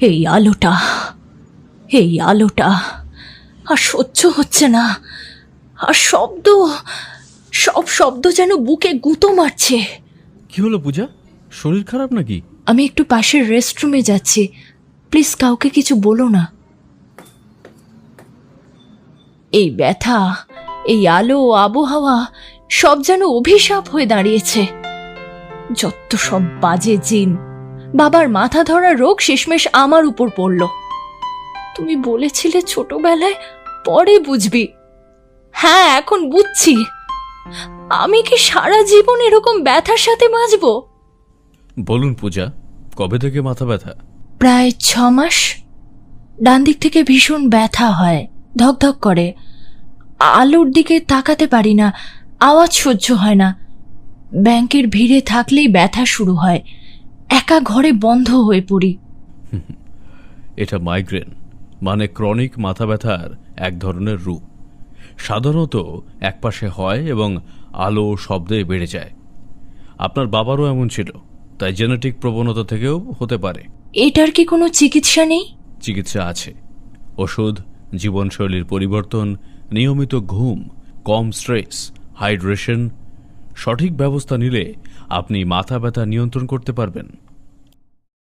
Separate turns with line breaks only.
এই আলোটা, এই আলোটা আর সহ্য হচ্ছে না। আর শব্দ, সব শব্দ যেন বুকে গুঁতো মারছে।
কি হলো পূজা, শরীর খারাপ নাকি?
আমি একটু পাশের রেস্টরুমে যাচ্ছি, প্লিজ কাউকে কিছু বলো না। এই ব্যথা, এই আলো, আবহাওয়া সব যেন অভিশাপ হয়ে দাঁড়িয়েছে। যত সব বাজে জিন। বাবার মাথা ধরা রোগ শেষমেশ আমার উপর পড়ল। তুমি বলেছিলে ছোটবেলায় পরে বুঝবি। হ্যাঁ, এখন বুঝছি। আমি কি সারা জীবন এরকম ব্যথার সাথে বাঁচবো?
বলুন পূজা, কবে থেকে মাথা ব্যথা?
প্রায় 6 মাস। ডান দিক থেকে ভীষণ ব্যথা হয়, ধকধক করে। আলোর দিকে তাকাতে পারি না, আওয়াজ সহ্য হয় না। ব্যাংকের ভিড়ে থাকলেই ব্যথা শুরু হয়, একা ঘরে বন্ধ হয়ে পড়ি।
এটা মাইগ্রেন, মানে ক্রনিক মাথা ব্যথার এক ধরনের রূপ। সাধারণত একপাশে হয় এবং আলো শব্দে বেড়ে যায়। আপনার বাবারও এমন ছিল, তাই জেনেটিক প্রবণতা থেকেও হতে পারে।
এটার কি কোনো চিকিৎসা নেই?
চিকিৎসা আছে। ওষুধ, জীবনশৈলীর পরিবর্তন, নিয়মিত ঘুম, কম স্ট্রেস, হাইড্রেশন, সঠিক ব্যবস্থা নিলে আপনি মাথা ব্যথা নিয়ন্ত্রণ করতে পারবেন।